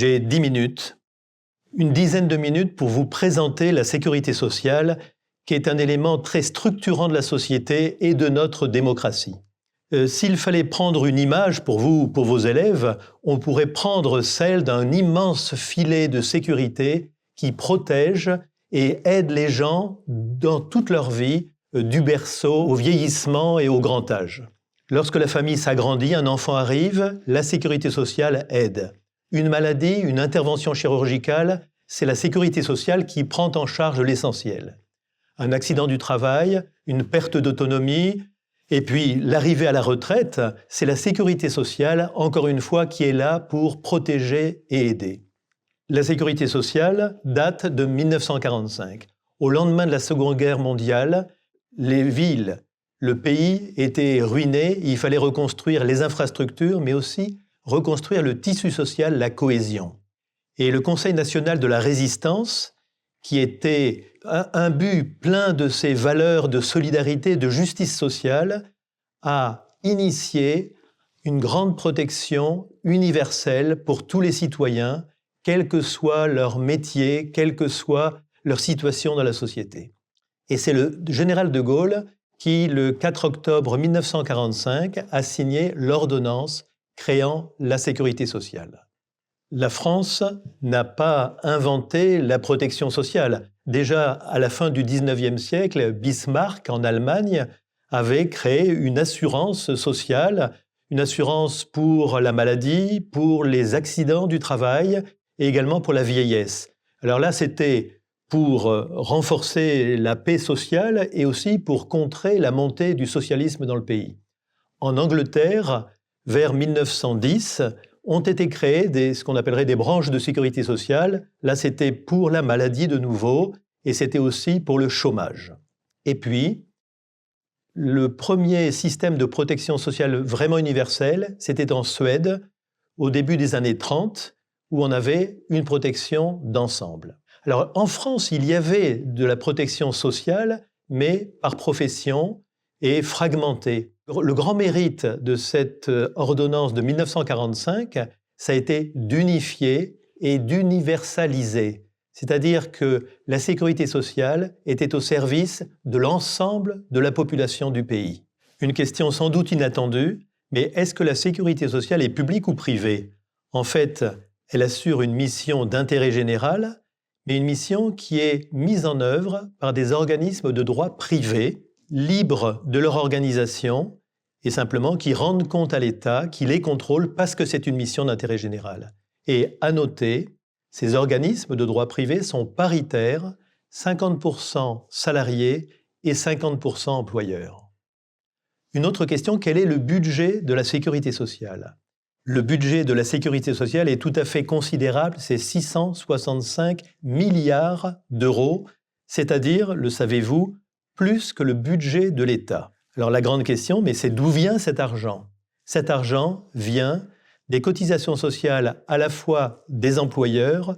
J'ai 10 minutes, une dizaine de minutes pour vous présenter la sécurité sociale, qui est un élément très structurant de la société et de notre démocratie. S'il fallait prendre une image pour vous, pour vos élèves, on pourrait prendre celle d'un immense filet de sécurité qui protège et aide les gens dans toute leur vie, du berceau au vieillissement et au grand âge. Lorsque la famille s'agrandit, un enfant arrive, la sécurité sociale aide. Une maladie, une intervention chirurgicale, c'est la sécurité sociale qui prend en charge l'essentiel. Un accident du travail, une perte d'autonomie, et puis l'arrivée à la retraite, c'est la sécurité sociale, encore une fois, qui est là pour protéger et aider. La sécurité sociale date de 1945. Au lendemain de la Seconde Guerre mondiale, les villes, le pays étaient ruinés, il fallait reconstruire les infrastructures, mais aussi reconstruire le tissu social, la cohésion. Et le Conseil national de la résistance, qui était imbu plein de ces valeurs de solidarité, de justice sociale, a initié une grande protection universelle pour tous les citoyens, quel que soit leur métier, quelle que soit leur situation dans la société. Et c'est le général de Gaulle qui, le 4 octobre 1945, a signé l'ordonnance créant la sécurité sociale. La France n'a pas inventé la protection sociale. Déjà, à la fin du XIXe siècle, Bismarck, en Allemagne, avait créé une assurance sociale, une assurance pour la maladie, pour les accidents du travail et également pour la vieillesse. Alors là, c'était pour renforcer la paix sociale et aussi pour contrer la montée du socialisme dans le pays. En Angleterre, vers 1910, ont été créées ce qu'on appellerait des branches de sécurité sociale. Là, c'était pour la maladie de nouveau, et c'était aussi pour le chômage. Et puis, le premier système de protection sociale vraiment universel, c'était en Suède, au début des années 30, où on avait une protection d'ensemble. Alors, en France, il y avait de la protection sociale, mais par profession et fragmentée. Le grand mérite de cette ordonnance de 1945, ça a été d'unifier et d'universaliser. C'est-à-dire que la sécurité sociale était au service de l'ensemble de la population du pays. Une question sans doute inattendue, mais est-ce que la sécurité sociale est publique ou privée? En fait, elle assure une mission d'intérêt général, mais une mission qui est mise en œuvre par des organismes de droit privé, libres de leur organisation, et simplement qui rendent compte à l'État, qui les contrôle parce que c'est une mission d'intérêt général. Et à noter, ces organismes de droit privé sont paritaires, 50% salariés et 50% employeurs. Une autre question, quel est le budget de la sécurité sociale? Le budget de la sécurité sociale est tout à fait considérable, c'est 665 milliards d'euros, c'est-à-dire, le savez-vous, plus que le budget de l'État. Alors la grande question, mais c'est d'où vient cet argent? Cet argent vient des cotisations sociales à la fois des employeurs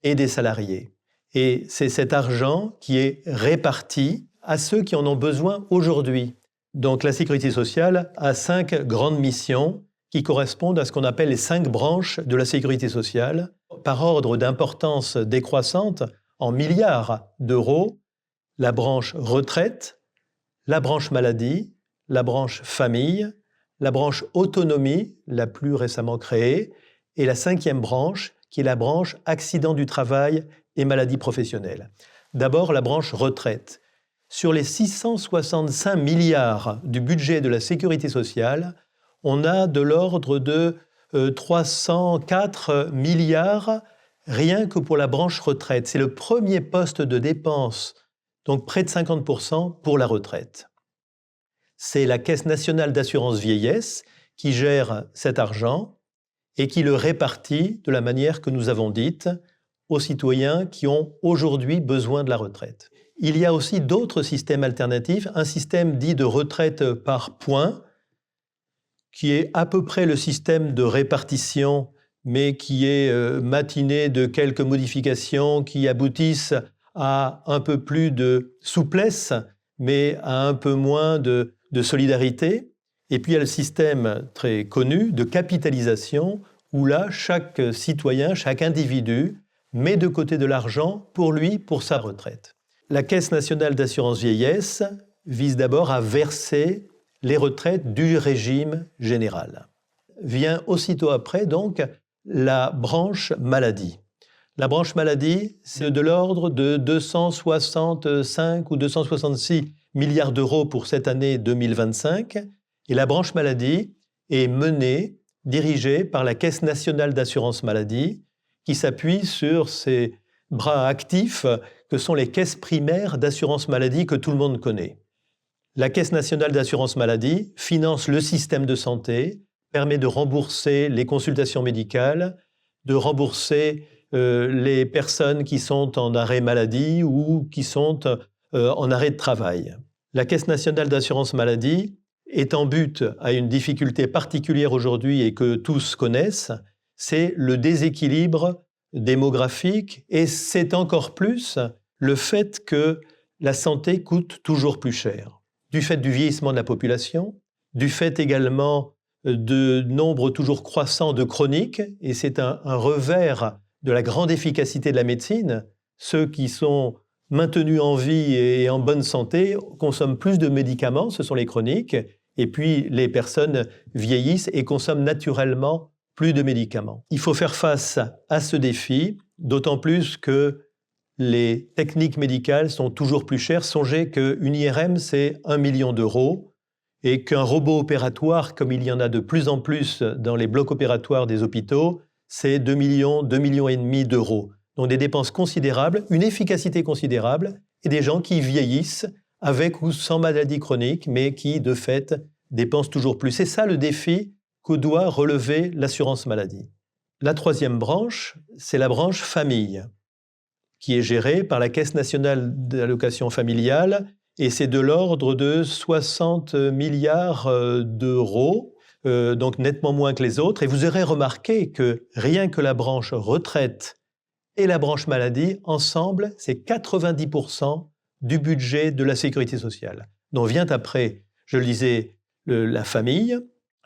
et des salariés. Et c'est cet argent qui est réparti à ceux qui en ont besoin aujourd'hui. Donc la sécurité sociale a 5 grandes missions qui correspondent à ce qu'on appelle les 5 branches de la sécurité sociale, par ordre d'importance décroissante en milliards d'euros, la branche retraite, la branche maladie, la branche famille, la branche autonomie, la plus récemment créée, et la 5e branche, qui est la branche accident du travail et maladie professionnelle. D'abord, la branche retraite. Sur les 665 milliards du budget de la sécurité sociale, on a de l'ordre de 304 milliards rien que pour la branche retraite. C'est le premier poste de dépense, donc près de 50% pour la retraite. C'est la Caisse nationale d'assurance vieillesse qui gère cet argent et qui le répartit de la manière que nous avons dite aux citoyens qui ont aujourd'hui besoin de la retraite. Il y a aussi d'autres systèmes alternatifs, un système dit de retraite par points, qui est à peu près le système de répartition, mais qui est matiné de quelques modifications qui aboutissent à un peu plus de souplesse, mais à un peu moins de solidarité. Et puis il y a le système très connu de capitalisation, où là, chaque citoyen, chaque individu met de côté de l'argent pour lui, pour sa retraite. La Caisse nationale d'assurance vieillesse vise d'abord à verser les retraites du régime général. Vient aussitôt après, donc, la branche maladie. La branche maladie, c'est de l'ordre de 265 ou 266 milliards d'euros pour cette année 2025. Et la branche maladie est menée, dirigée par la Caisse nationale d'assurance maladie, qui s'appuie sur ces bras actifs que sont les caisses primaires d'assurance maladie que tout le monde connaît. La Caisse nationale d'assurance maladie finance le système de santé, permet de rembourser les consultations médicales, de rembourser les personnes qui sont en arrêt maladie ou qui sont en arrêt de travail. La Caisse nationale d'assurance maladie est en but à une difficulté particulière aujourd'hui et que tous connaissent, c'est le déséquilibre démographique et c'est encore plus le fait que la santé coûte toujours plus cher. Du fait du vieillissement de la population, du fait également de nombre toujours croissant de chroniques, et c'est un revers de la grande efficacité de la médecine. Ceux qui sont maintenus en vie et en bonne santé consomment plus de médicaments, ce sont les chroniques, et puis les personnes vieillissent et consomment naturellement plus de médicaments. Il faut faire face à ce défi, d'autant plus que les techniques médicales sont toujours plus chères. Songez qu'une IRM, c'est 1 million d'euros et qu'un robot opératoire, comme il y en a de plus en plus dans les blocs opératoires des hôpitaux, c'est 2 millions, 2 millions et demi d'euros. Donc des dépenses considérables, une efficacité considérable et des gens qui vieillissent avec ou sans maladie chronique, mais qui, de fait, dépensent toujours plus. C'est ça le défi que doit relever l'assurance maladie. La troisième branche, c'est la branche famille, qui est gérée par la Caisse nationale d'allocation familiale, et c'est de l'ordre de 60 milliards d'euros, donc nettement moins que les autres. Et vous aurez remarqué que rien que la branche retraite et la branche maladie, ensemble, c'est 90% du budget de la sécurité sociale. Donc vient après, je le disais, la famille,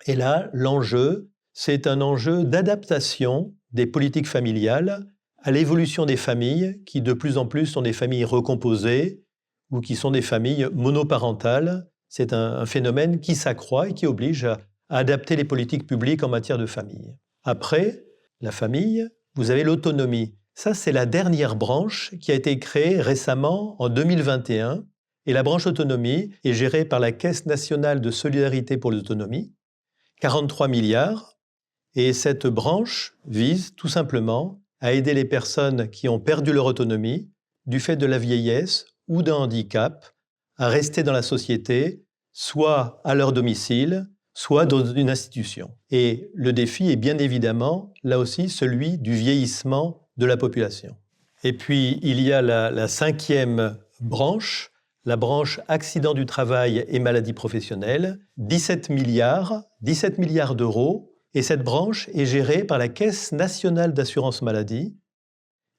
et là, l'enjeu, c'est un enjeu d'adaptation des politiques familiales à l'évolution des familles qui, de plus en plus, sont des familles recomposées ou qui sont des familles monoparentales. C'est un phénomène qui s'accroît et qui oblige à adapter les politiques publiques en matière de famille. Après la famille, vous avez l'autonomie. Ça, c'est la dernière branche qui a été créée récemment, en 2021. Et la branche autonomie est gérée par la Caisse nationale de solidarité pour l'autonomie, 43 milliards. Et cette branche vise tout simplement à aider les personnes qui ont perdu leur autonomie du fait de la vieillesse ou d'un handicap à rester dans la société, soit à leur domicile, soit dans une institution. Et le défi est bien évidemment, là aussi, celui du vieillissement de la population. Et puis, il y a la cinquième branche, la branche accident du travail et maladies professionnelles, 17 milliards d'euros. Et cette branche est gérée par la Caisse nationale d'assurance maladie.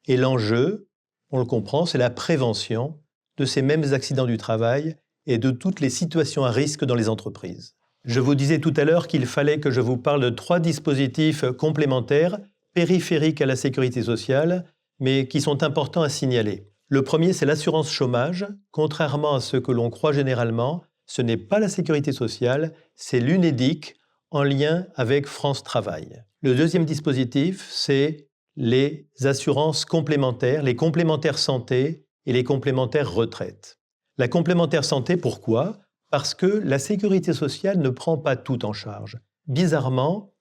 Et l'enjeu, on le comprend, c'est la prévention de ces mêmes accidents du travail et de toutes les situations à risque dans les entreprises. Je vous disais tout à l'heure qu'il fallait que je vous parle de 3 dispositifs complémentaires, périphériques à la sécurité sociale, mais qui sont importants à signaler. Le premier, c'est l'assurance chômage. Contrairement à ce que l'on croit généralement, ce n'est pas la sécurité sociale, c'est l'UNEDIC en lien avec France Travail. Le deuxième dispositif, c'est les assurances complémentaires, les complémentaires santé et les complémentaires retraite. La complémentaire santé, pourquoi ? Parce que la sécurité sociale ne prend pas tout en charge. Bizarrement,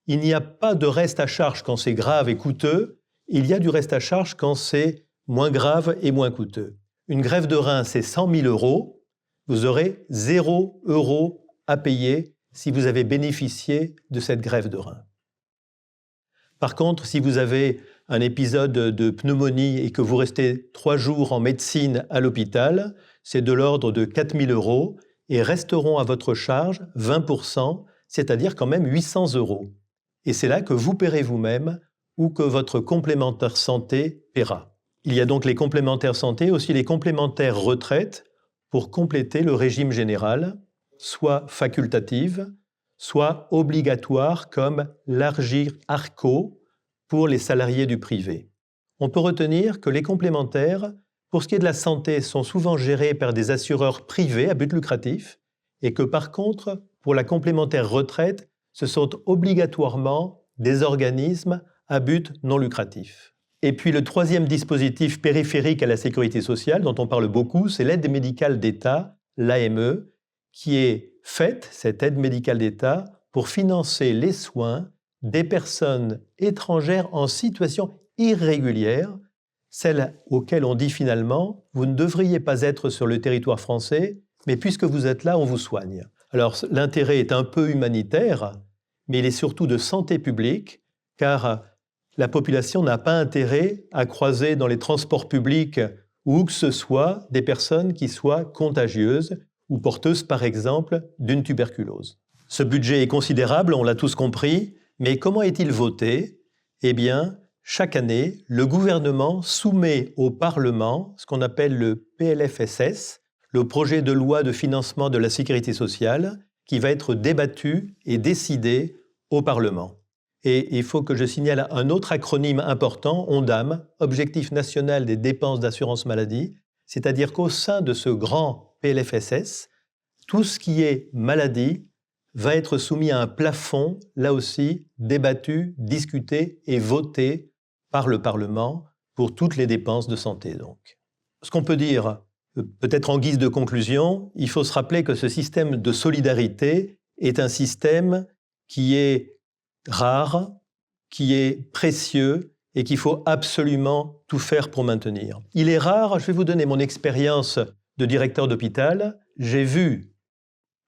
il n'y a pas de reste à charge quand c'est grave et coûteux, il y a du reste à charge quand c'est moins grave et moins coûteux. Une greffe de rein, c'est 100 000 euros, vous aurez 0 € à payer si vous avez bénéficié de cette greffe de rein. Par contre, si vous avez un épisode de pneumonie et que vous restez 3 jours en médecine à l'hôpital, c'est de l'ordre de 4 000 euros et resteront à votre charge 20%, c'est-à-dire quand même 800 euros. Et c'est là que vous paierez vous-même ou que votre complémentaire santé paiera. Il y a donc les complémentaires santé, aussi les complémentaires retraite pour compléter le régime général, soit facultative, soit obligatoire comme l'Agirc-Arrco pour les salariés du privé. On peut retenir que les complémentaires, pour ce qui est de la santé, sont souvent gérés par des assureurs privés à but lucratif et que par contre, pour la complémentaire retraite, ce sont obligatoirement des organismes à but non lucratif. Et puis le troisième dispositif périphérique à la sécurité sociale, dont on parle beaucoup, c'est l'aide médicale d'État, l'AME, qui est faite, cette aide médicale d'État, pour financer les soins des personnes étrangères en situation irrégulière, celles auxquelles on dit finalement « vous ne devriez pas être sur le territoire français, mais puisque vous êtes là, on vous soigne ». Alors l'intérêt est un peu humanitaire, mais il est surtout de santé publique, car la population n'a pas intérêt à croiser dans les transports publics ou où que ce soit des personnes qui soient contagieuses ou porteuses, par exemple, d'une tuberculose. Ce budget est considérable, on l'a tous compris, mais comment est-il voté? Eh bien, chaque année, le gouvernement soumet au Parlement ce qu'on appelle le PLFSS, le projet de loi de financement de la sécurité sociale, qui va être débattu et décidé au Parlement. Et il faut que je signale un autre acronyme important, ONDAM, Objectif national des dépenses d'assurance maladie, c'est-à-dire qu'au sein de ce grand PLFSS, tout ce qui est maladie va être soumis à un plafond, là aussi, débattu, discuté et voté par le Parlement pour toutes les dépenses de santé. Donc. Ce qu'on peut dire, peut-être en guise de conclusion, il faut se rappeler que ce système de solidarité est un système qui est rare, qui est précieux et qu'il faut absolument tout faire pour maintenir. Il est rare, je vais vous donner mon expérience de directeur d'hôpital. J'ai vu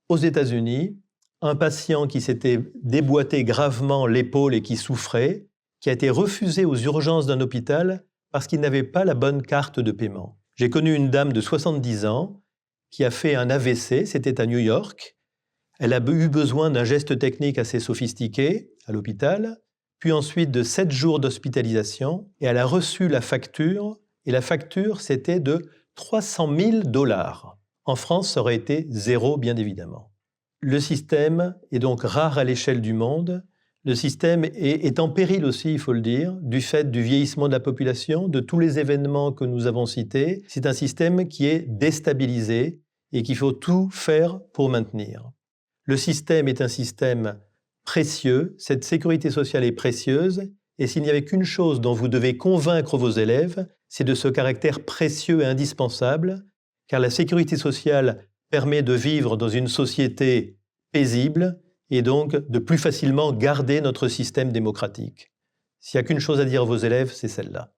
aux États-Unis un patient qui s'était déboîté gravement l'épaule et qui souffrait, qui a été refusé aux urgences d'un hôpital parce qu'il n'avait pas la bonne carte de paiement. J'ai connu une dame de 70 ans qui a fait un AVC, c'était à New York. Elle a eu besoin d'un geste technique assez sophistiqué à l'hôpital, puis ensuite de 7 jours d'hospitalisation, et elle a reçu la facture, et la facture, c'était de $300 000. En France, ça aurait été 0, bien évidemment. Le système est donc rare à l'échelle du monde. Le système est en péril aussi, il faut le dire, du fait du vieillissement de la population, de tous les événements que nous avons cités. C'est un système qui est déstabilisé et qu'il faut tout faire pour maintenir. Le système est un système précieux, cette sécurité sociale est précieuse, et s'il n'y avait qu'une chose dont vous devez convaincre vos élèves, c'est de ce caractère précieux et indispensable, car la sécurité sociale permet de vivre dans une société paisible et donc de plus facilement garder notre système démocratique. S'il n'y a qu'une chose à dire à vos élèves, c'est celle-là.